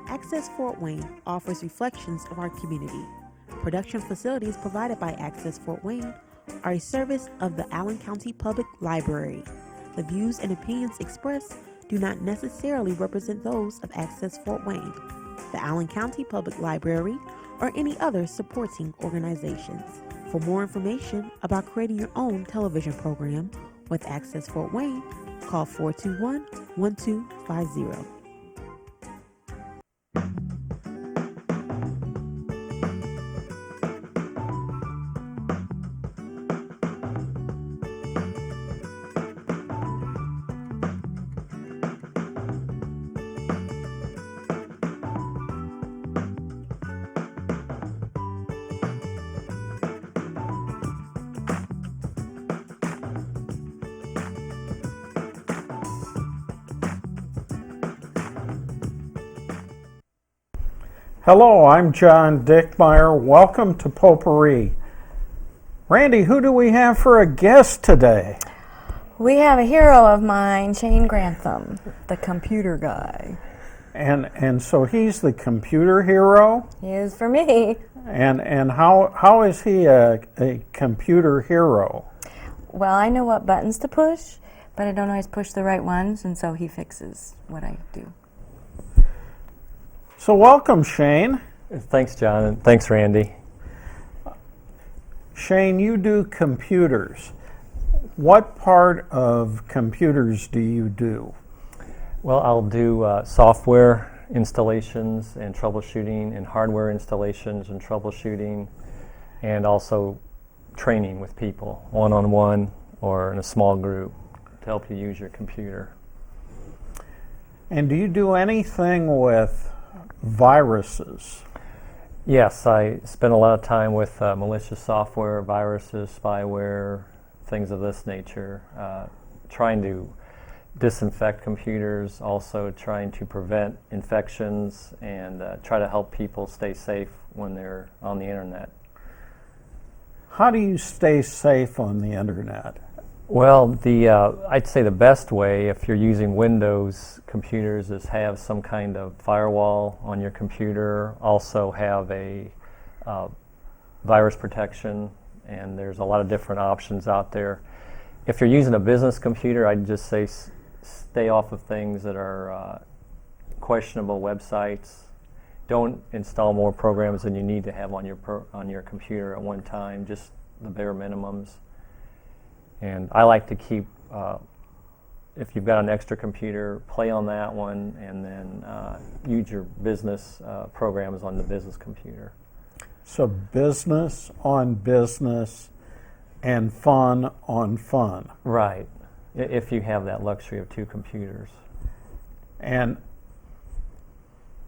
Access Fort Wayne offers reflections of our community. Production facilities provided by Access Fort Wayne are a service of the Allen County Public Library. The views and opinions expressed do not necessarily represent those of Access Fort Wayne, the Allen County Public Library, or any other supporting organizations. For more information about creating your own television program with Access Fort Wayne, call 421-1250. Hello, I'm John Dickmeyer. Welcome to Potpourri. Randy, who do we have for a guest today? We have a hero of mine, Grantham, the computer guy. And so he's the computer hero? He is for me. And how is he a computer hero? Well, I know what buttons to push, but I don't always push the right ones, and so he fixes what I do. So welcome, Shane. Thanks, John, and thanks, Randy. Shane, you do computers. What part of computers do you do? Well, I'll do software installations and troubleshooting, and hardware installations and troubleshooting, and also training with people, one-on-one or in a small group, to help you use your computer. And do you do anything with viruses? Yes, I spend a lot of time with malicious software, viruses, spyware, things of this nature, trying to disinfect computers, also trying to prevent infections, and try to help people stay safe when they're on the internet. How do you stay safe on the internet? Well, I'd say the best way, if you're using Windows computers, is have some kind of firewall on your computer. Also have a virus protection, and there's a lot of different options out there. If you're using a business computer, I'd just say stay off of things that are questionable websites. Don't install more programs than you need to have on your computer at one time, just the bare minimums. And I like to keep, if you've got an extra computer, play on that one, and then use your business programs on the business computer. So business on business and fun on fun. Right, if you have that luxury of two computers. And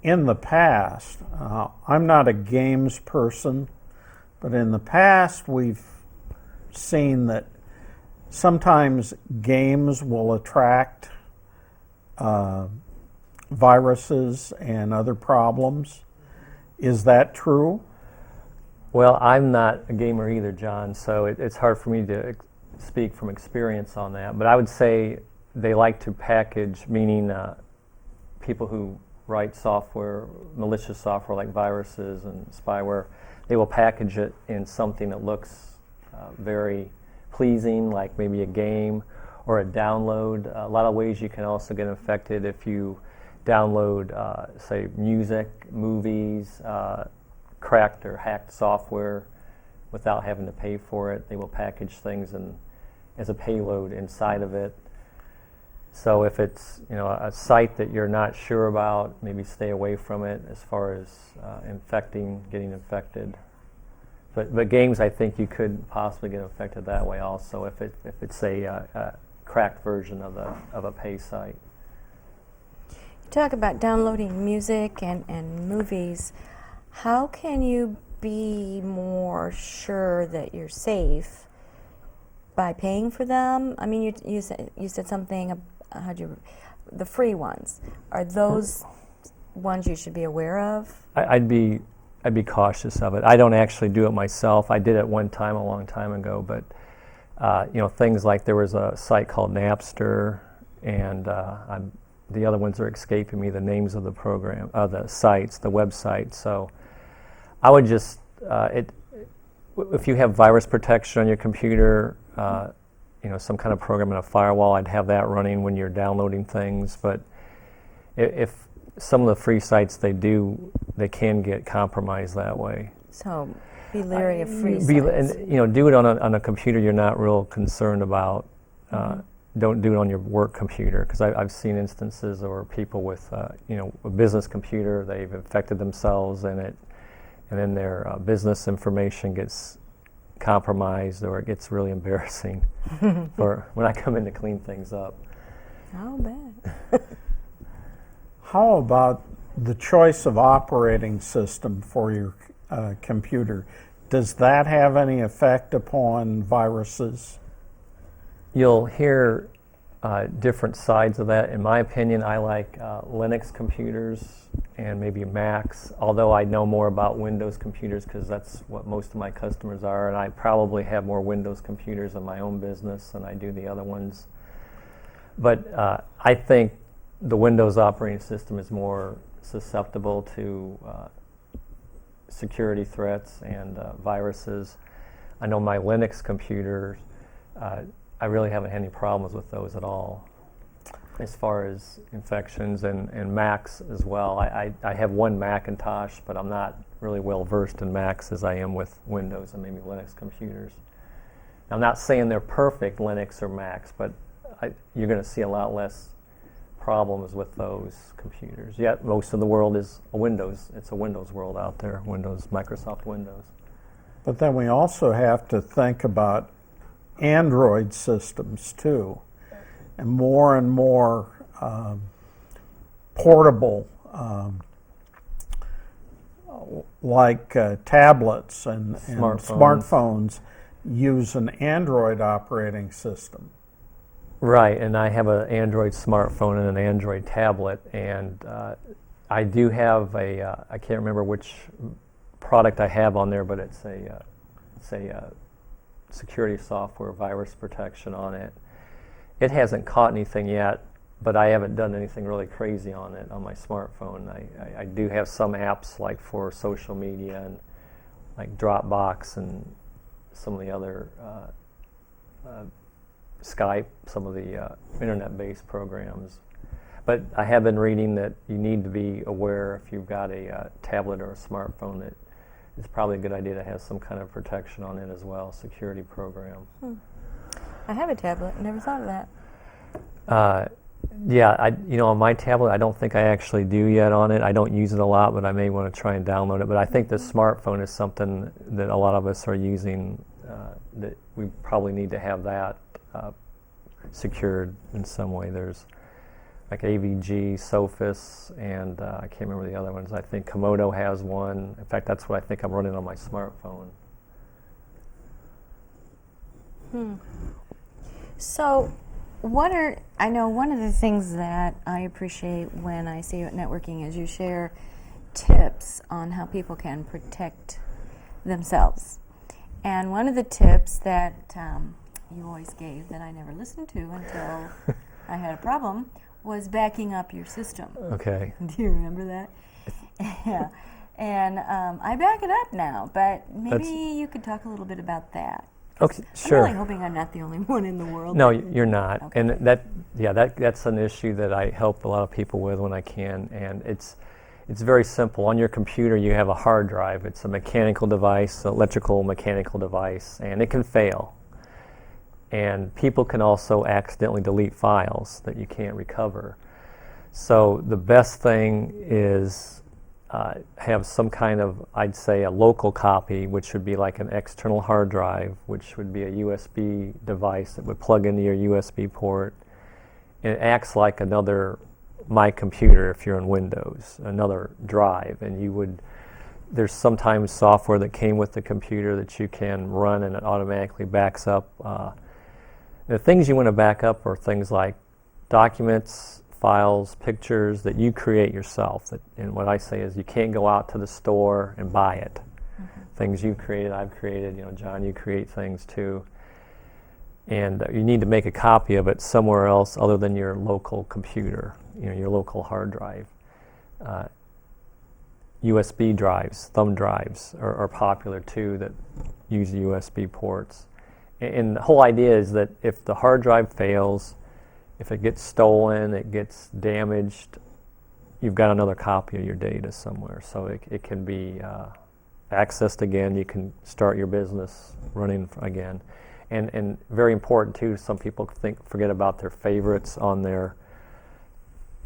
in the past, I'm not a games person, but in the past we've seen that sometimes games will attract viruses and other problems. Is that true? Well, I'm not a gamer either, John, so it's hard for me to speak from experience on that. But I would say they like to package, meaning people who write software, malicious software like viruses and spyware, they will package it in something that looks very pleasing, like maybe a game or a download. A lot of ways you can also get infected if you download, say, music, movies, cracked or hacked software without having to pay for it. They will package things as a payload inside of it. So if it's a site that you're not sure about, maybe stay away from it as far as getting infected. But games, I think you could possibly get infected that way also if it's a cracked version of a pay site. You talk about downloading music and movies. How can you be more sure that you're safe by paying for them? I mean, you said something. The free ones, are those ones you should be aware of? I'd be cautious of it. I don't actually do it myself. I did it one time a long time ago, but things like there was a site called Napster, and I'm the other ones are escaping me, the names of the program, the sites, the websites. So I would just, if you have virus protection on your computer, some kind of program in a firewall, I'd have that running when you're downloading things. But if some of the free sites they can get compromised that way. So be leery of free sites. And do it on a computer you're not real concerned about. Don't do it on your work computer, because I've seen instances where people with a business computer, they've infected themselves in it, and then their business information gets compromised, or it gets really embarrassing for when I come in to clean things up. I'll bet. How about the choice of operating system for your computer? Does that have any effect upon viruses? You'll hear different sides of that. In my opinion, I like Linux computers and maybe Macs, although I know more about Windows computers because that's what most of my customers are, and I probably have more Windows computers in my own business than I do the other ones. But I think the Windows operating system is more susceptible to security threats and viruses. I know my Linux computers, I really haven't had any problems with those at all as far as infections, and Macs as well. I have one Macintosh, but I'm not really well versed in Macs as I am with Windows and maybe Linux computers. I'm not saying they're perfect, Linux or Macs, but you're going to see a lot less problems with those computers. Yet most of the world is it's a Windows world out there, Microsoft Windows. But then we also have to think about Android systems too, and more portable, like tablets and smartphones use an Android operating system. Right, and I have an Android smartphone and an Android tablet, and I do have I can't remember which product I have on there, but it's a security software virus protection on it. It hasn't caught anything yet, but I haven't done anything really crazy on it on my smartphone. I do have some apps like for social media and like Dropbox and some of the other Skype, some of the internet-based programs. But I have been reading that you need to be aware if you've got a tablet or a smartphone that it's probably a good idea to have some kind of protection on it as well, security program. I have a tablet. Never thought of that. On my tablet, I don't think I actually do yet on it. I don't use it a lot, but I may want to try and download it. But I think the smartphone is something that a lot of us are using, that we probably need to have that secured in some way. There's like AVG, Sophos, and I can't remember the other ones. I think Komodo has one. In fact, that's what I think I'm running on my smartphone. So, I know one of the things that I appreciate when I see you at networking is you share tips on how people can protect themselves. And one of the tips that you always gave that I never listened to until I had a problem was backing up your system. Okay. Do you remember that? Yeah. And I back it up now, but maybe you could talk a little bit about that. Okay, sure. I'm really hoping I'm not the only one in the world. No, you're not. Okay. And that's an issue that I help a lot of people with when I can. And it's very simple. On your computer, you have a hard drive. It's a mechanical device, electrical mechanical device, and it can fail. And people can also accidentally delete files that you can't recover. So the best thing is have some kind of, I'd say, a local copy, which would be like an external hard drive, which would be a USB device that would plug into your USB port. And it acts like another My Computer if you're in Windows, another drive. And there's sometimes software that came with the computer that you can run and it automatically backs up. The things you want to back up are things like documents, files, pictures that you create yourself. And what I say is you can't go out to the store and buy it. Things you've created, I've created, John, you create things too. and you need to make a copy of it somewhere else other than your local computer, your local hard drive. USB drives, thumb drives are popular too that use USB ports. And the whole idea is that if the hard drive fails, if it gets stolen, it gets damaged, you've got another copy of your data somewhere. So it can be accessed again. You can start your business running again. And very important too, some people forget about their favorites on their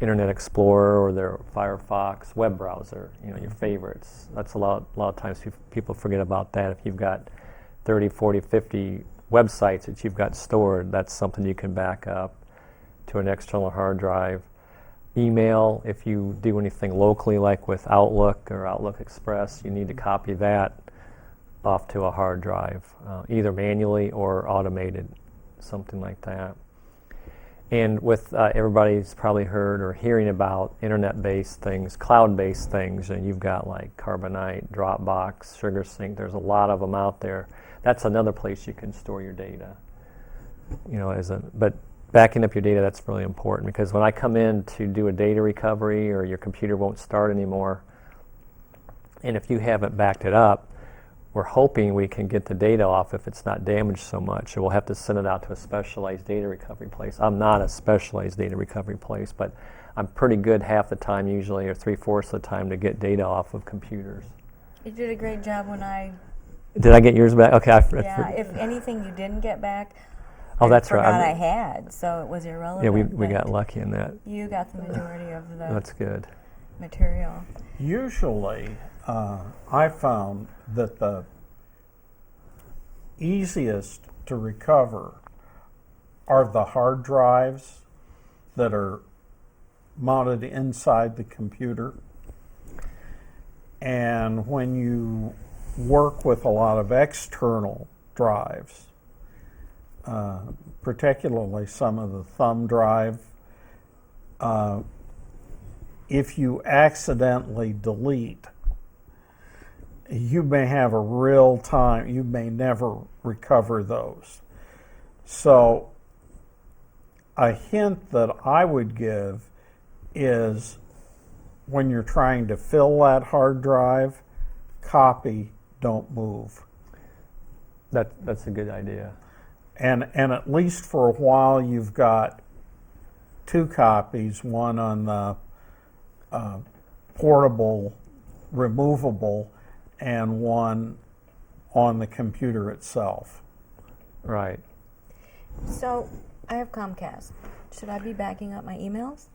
Internet Explorer or their Firefox web browser, your favorites. That's a lot of times people forget about that. If you've got 30, 40, 50 websites that you've got stored, that's something you can back up to an external hard drive. Email, if you do anything locally like with Outlook or Outlook Express, you need to copy that off to a hard drive, either manually or automated, something like that. And with everybody's probably heard or hearing about internet-based things, cloud-based things, and you've got like Carbonite, Dropbox, SugarSync, there's a lot of them out there. That's another place you can store your data. But backing up your data, that's really important, because when I come in to do a data recovery or your computer won't start anymore, and if you haven't backed it up, we're hoping we can get the data off if it's not damaged so much. We'll have to send it out to a specialized data recovery place. I'm not a specialized data recovery place, but I'm pretty good half the time usually, or 3/4 of the time, to get data off of computers. You did a great job when I... Did I get yours back? Okay. If anything you didn't get back, that's I right. forgot I had, so it was irrelevant. Yeah, we got lucky in that. You got the majority of the That's good. material. Usually, I found that the easiest to recover are the hard drives that are mounted inside the computer. And when you work with a lot of external drives, particularly some of the thumb drive, if you accidentally delete, you may have a real time, you may never recover those. So a hint that I would give is when you're trying to fill that hard drive, copy, don't move. That's a good idea. And at least for a while you've got two copies, one on the portable, removable, and one on the computer itself. Right. So I have Comcast. Should I be backing up my emails?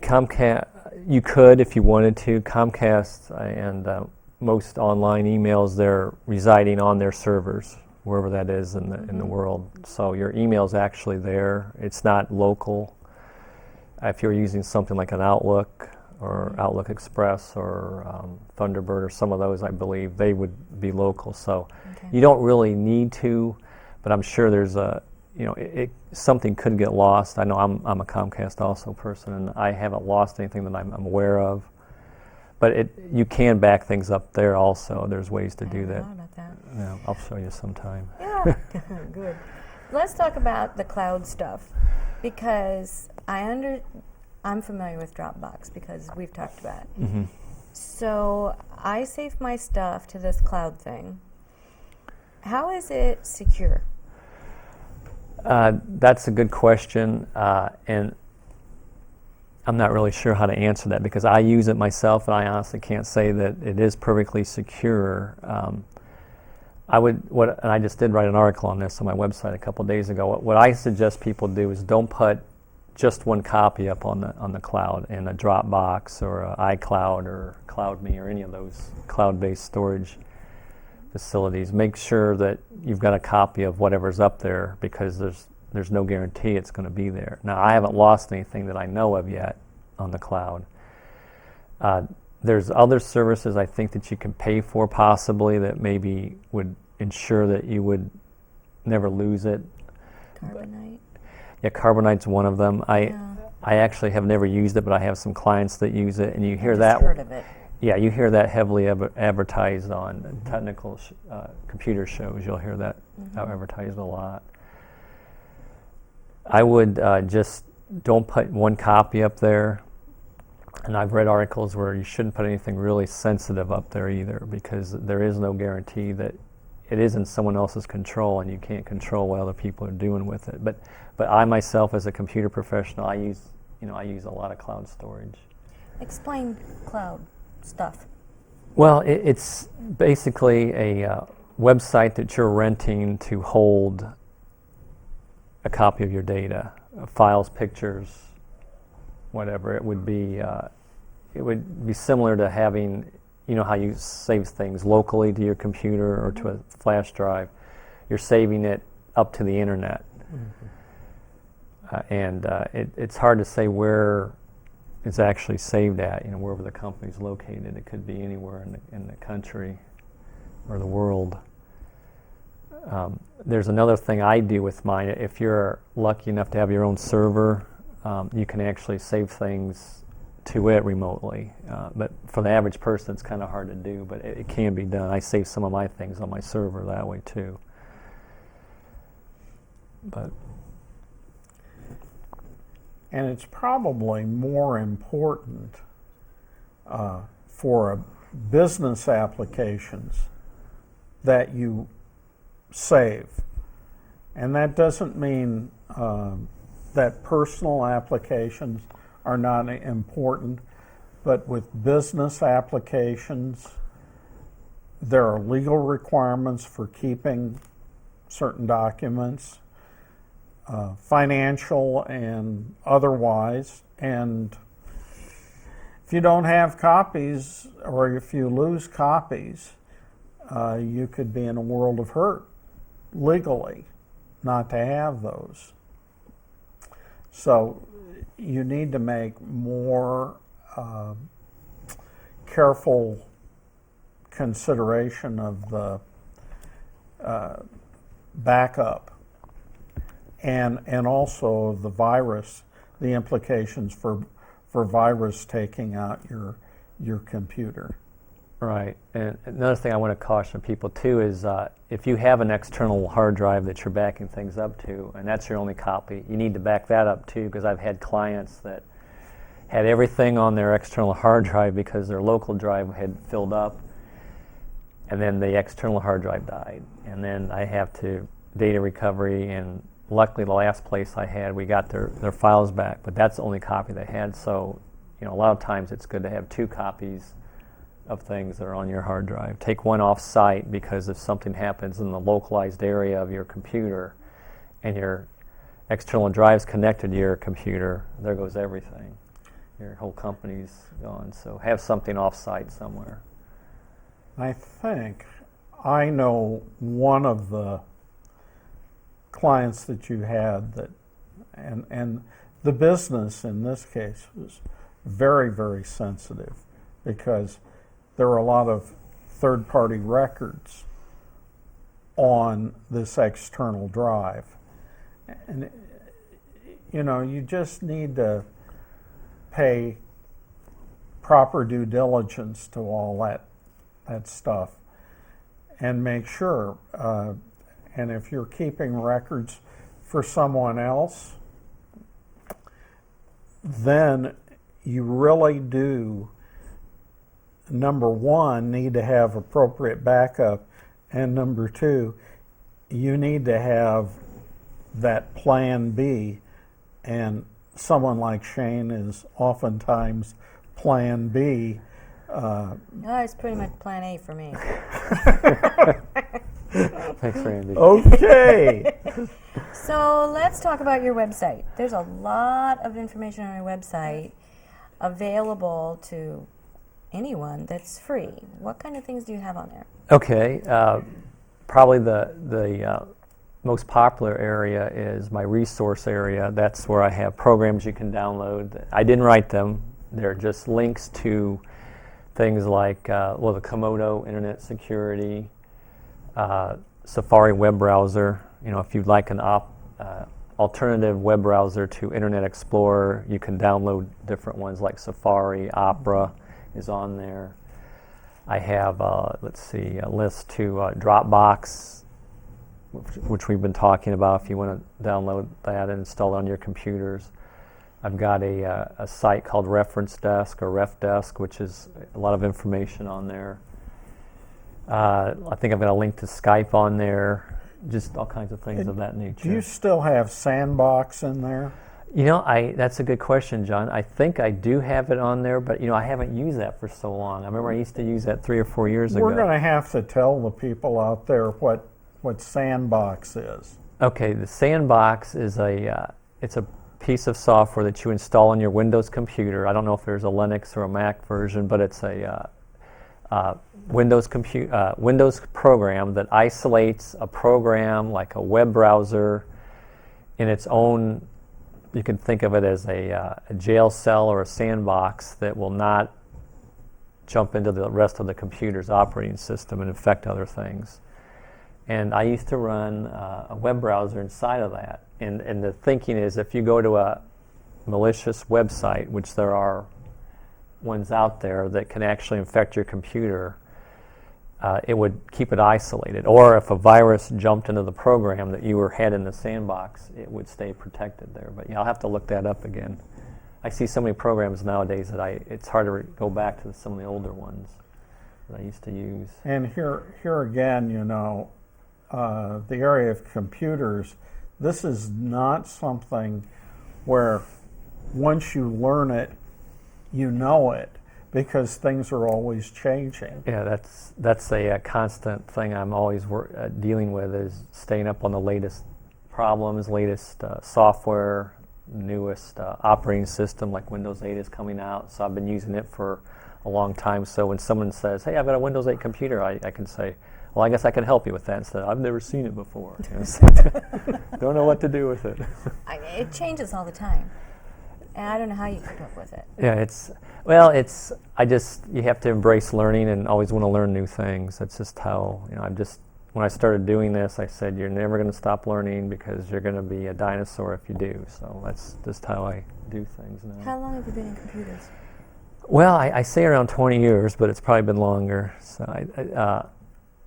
Comcast, you could if you wanted to. Comcast and most online emails, they're residing on their servers, wherever that is in the world. So your email's actually there. It's not local. If you're using something like an Outlook or Outlook Express or Thunderbird or some of those, I believe they would be local. So you don't really need to, but I'm sure there's something could get lost. I know I'm a Comcast also person, and I haven't lost anything that I'm aware of. But you can back things up there also. There's ways to do that. I don't know about that. Yeah, I'll show you sometime. Yeah, good. Let's talk about the cloud stuff, because I'm familiar with Dropbox because we've talked about it. Mm-hmm. So I save my stuff to this cloud thing. How is it secure? That's a good question, and I'm not really sure how to answer that because I use it myself, and I honestly can't say that it is perfectly secure. And I just did write an article on this on my website a couple days ago. What I suggest people do is don't put just one copy up on the cloud in a Dropbox or a iCloud or CloudMe or any of those cloud-based storage facilities. Make sure that you've got a copy of whatever's up there, because there's no guarantee it's going to be there. Now, I haven't lost anything that I know of yet on the cloud. There's other services I think that you can pay for possibly that maybe would ensure that you would never lose it. Carbonite? Yeah, Carbonite's one of them. I actually have never used it, but I have some clients that use it, and you hear that. I've heard of it. Yeah, you hear that heavily advertised on technical computer shows. You'll hear that advertised a lot. I would just don't put one copy up there. And I've read articles where you shouldn't put anything really sensitive up there either, because there is no guarantee that it is in someone else's control, and you can't control what other people are doing with it. But I myself, as a computer professional, I use a lot of cloud storage. Explain cloud stuff. Well, it's basically a website that you're renting to hold a copy of your data, files, pictures, whatever. It would be similar to having, you know how you save things locally to your computer or to a flash drive. You're saving it up to the internet. It's hard to say where it's actually saved at, you know, wherever the company's located. It could be anywhere in the country or the world. There's another thing I do with mine. If you're lucky enough to have your own server, you can actually save things to it remotely. But for the average person, it's kind of hard to do, but it can be done. I save some of my things on my server that way too. And it's probably more important for business applications that you save. And that doesn't mean that personal applications are not important, but with business applications, there are legal requirements for keeping certain documents, financial and otherwise, and if you don't have copies, or if you lose copies, you could be in a world of hurt legally not to have those. So you need to make more careful consideration of the backup and also the virus, the implications for virus taking out your computer. Right. And another thing I want to caution people too is if you have an external hard drive that you're backing things up to, and that's your only copy, you need to back that up too, because I've had clients that had everything on their external hard drive because their local drive had filled up, and then the external hard drive died. And then I have to data recovery, and luckily the last place I had, we got their files back, but that's the only copy they had. So, you know, a lot of times it's good to have two copies of things that are on your hard drive. Take one off site, because if something happens in the localized area of your computer and your external drive's connected to your computer, there goes everything. Your whole company's gone. So have something off site somewhere. I think I know one of the clients that you had that, and the business in this case was very, very sensitive, because there were a lot of third-party records on this external drive. And, you know, you just need to pay proper due diligence to all that stuff and make sure. And if you're keeping records for someone else, then you really do, number one, need to have appropriate backup, and number two, you need to have that plan B, and someone like Shane is oftentimes plan B. No, it's pretty much plan A for me. Thanks, Randy. Okay. So let's talk about your website. There's a lot of information on your website available to anyone that's free. What kind of things do you have on there? Okay. Probably the most popular area is my resource area. That's where I have programs you can download. I didn't write them. They're just links to things like, the Komodo Internet Security, Safari web browser. You know, if you'd like an alternative web browser to Internet Explorer, you can download different ones like Safari, Opera is on there. I have, a list to Dropbox which we've been talking about if you want to download that and install it on your computers. I've got a site called Reference Desk or RefDesk, which is a lot of information on there. I think I've got a link to Skype on there, just all kinds of things of that nature. Do you still have Sandbox in there? You know, that's a good question, John. I think I do have it on there, but, you know, I haven't used that for so long. I remember I used to use that 3 or 4 years ago. We're going to have to tell the people out there what Sandbox is. Okay, the Sandbox is it's a piece of software that you install on your Windows computer. I don't know if there's a Linux or a Mac version, but it's a Windows program that isolates a program like a web browser in its own. You can think of it as a jail cell or a sandbox that will not jump into the rest of the computer's operating system and affect other things. And I used to run a web browser inside of that. And the thinking is if you go to a malicious website, which there are ones out there that can actually infect your computer, it would keep it isolated. Or if a virus jumped into the program that you had in the sandbox, it would stay protected there. But yeah, I'll have to look that up again. I see so many programs nowadays that it's hard to go back to some of the older ones that I used to use. And here again, you know, the area of computers, this is not something where once you learn it, you know it, because things are always changing. Yeah, that's a constant thing I'm always dealing with, is staying up on the latest problems, latest software, newest operating system, like Windows 8 is coming out. So I've been using it for a long time. So when someone says, hey, I've got a Windows 8 computer, I can say, well, I guess I can help you with that instead. I've never seen it before. Don't know what to do with it. It changes all the time. And I don't know how you keep up with it. Yeah, you have to embrace learning and always want to learn new things. That's just how, you know, when I started doing this, I said, you're never going to stop learning because you're going to be a dinosaur if you do. So that's just how I do things now. How long have you been in computers? Well, I say around 20 years, but it's probably been longer. So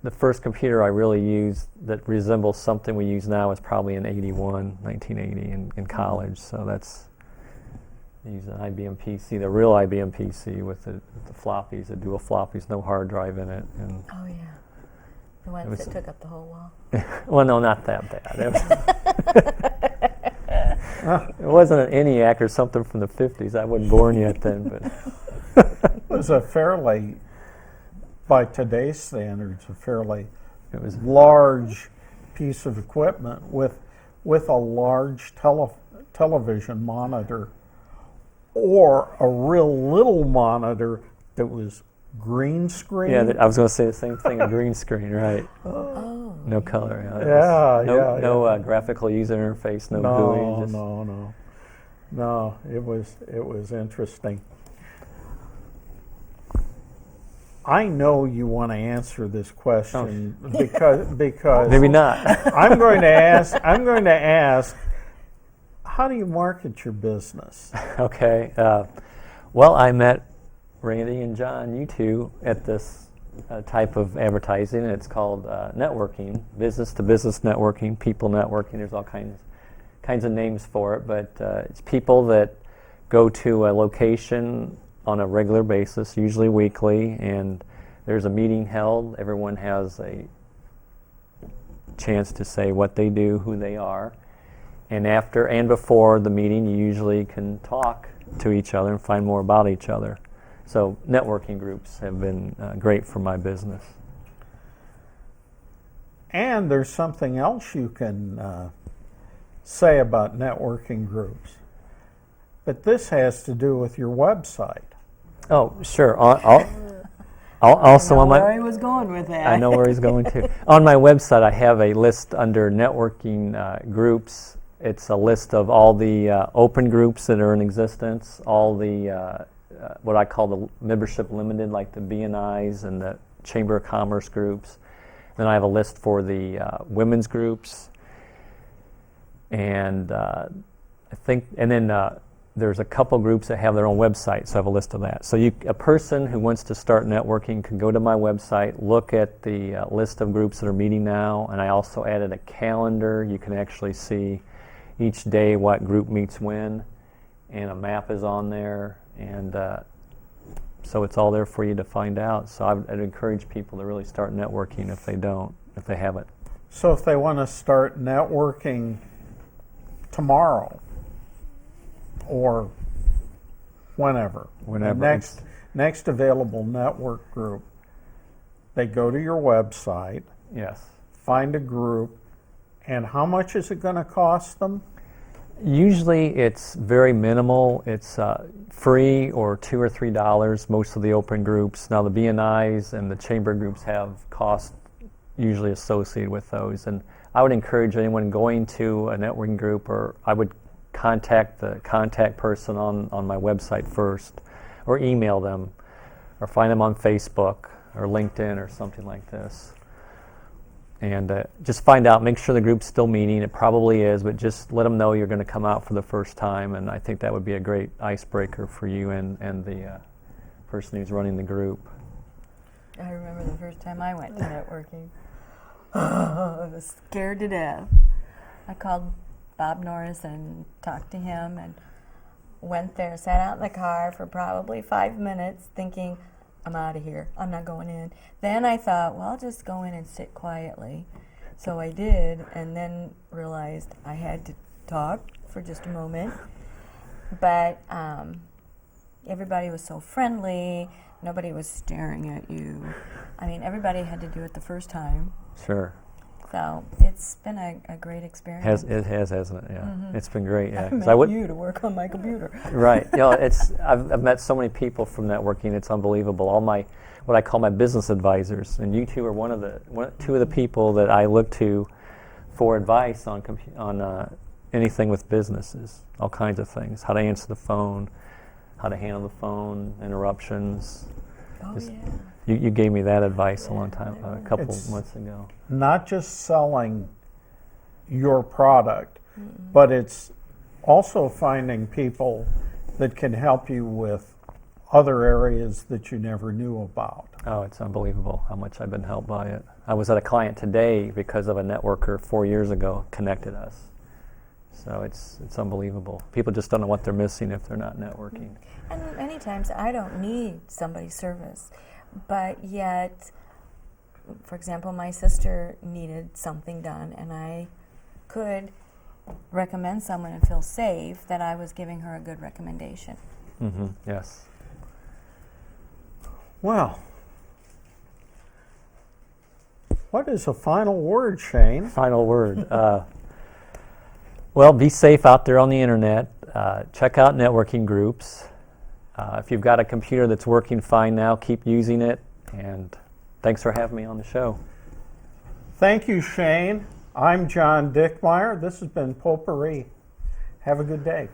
the first computer I really used that resembles something we use now is probably in 1980 in college. So that's, I used an IBM PC, the real IBM PC with the floppies, the dual floppies, no hard drive in it. And oh, yeah. The ones that took up the whole wall. Well, no, not that bad. It wasn't an ENIAC or something from the 50s. I wasn't born yet then. But it was a fairly, by today's standards, it was large piece of equipment with a large television monitor, or a real little monitor that was green screen. Yeah, I was going to say the same thing, a green screen, right. Oh. No color. No graphical user interface, no GUI. No, it was interesting. I know you want to answer this question because maybe not. I'm going to ask, how do you market your business? Okay. Well, I met Randi and John, you two, at this type of advertising. It's called networking, business-to-business networking, people networking. There's all kinds of names for it, but it's people that go to a location on a regular basis, usually weekly, and there's a meeting held. Everyone has a chance to say what they do, who they are. And after and before the meeting, you usually can talk to each other and find more about each other. So networking groups have been great for my business. And there's something else you can say about networking groups. But this has to do with your website. Oh, sure. Also on my, where he was going with that. I know where he's going to. On my website, I have a list under networking groups. It's a list of all the open groups that are in existence, all the what I call the membership limited, like the BNIs and the Chamber of Commerce groups. Then I have a list for the women's groups, and I think, and then there's a couple groups that have their own website, so I have a list of that. So a person who wants to start networking can go to my website, look at the list of groups that are meeting now, and I also added a calendar. You can actually see each day what group meets when, and a map is on there, and so it's all there for you to find out. So I'd encourage people to really start networking if they haven't. So if they want to start networking tomorrow or whenever, next available network group, they go to your website, Yes. find a group, and how much is it going to cost them? Usually it's very minimal. It's free or $2 or $3, most of the open groups. Now the BNIs and the chamber groups have costs usually associated with those. And I would encourage anyone going to a networking group, or I would contact the contact person on my website first, or email them, or find them on Facebook or LinkedIn or something like this. And just find out, make sure the group's still meeting. It probably is, but just let them know you're going to come out for the first time, and I think that would be a great icebreaker for you and the person who's running the group. I remember the first time I went to networking. I was scared to death. I called Bob Norris and talked to him and went there, sat out in the car for probably 5 minutes thinking, I'm out of here. I'm not going in. Then I thought, well, I'll just go in and sit quietly. So I did, and then realized I had to talk for just a moment. But everybody was so friendly. Nobody was staring at you. I mean, everybody had to do it the first time. Sure. So it's been a great experience. It has, hasn't it? Yeah. Mm-hmm. It's been great. Yeah. I met you to work on my computer. Right. You know, I've met so many people from networking. It's unbelievable. All my what I call my business advisors, and you two are two of the people that I look to for advice on anything with businesses, all kinds of things, how to answer the phone, how to handle the phone, interruptions. Oh, yeah. You gave me that advice a long time, a couple months ago. Not just selling your product, but it's also finding people that can help you with other areas that you never knew about. Oh, it's unbelievable how much I've been helped by it. I was at a client today because of a networker 4 years ago connected us. So it's unbelievable. People just don't know what they're missing if they're not networking. And many times I don't need somebody's service, but yet, for example, my sister needed something done, and I could recommend someone and feel safe that I was giving her a good recommendation. Mm-hmm. Yes. Well, what is a final word, Shane? Final word. Well, be safe out there on the internet. Check out networking groups. If you've got a computer that's working fine now, keep using it. And thanks for having me on the show. Thank you, Shane. I'm John Dickmeyer. This has been Potpourri. Have a good day.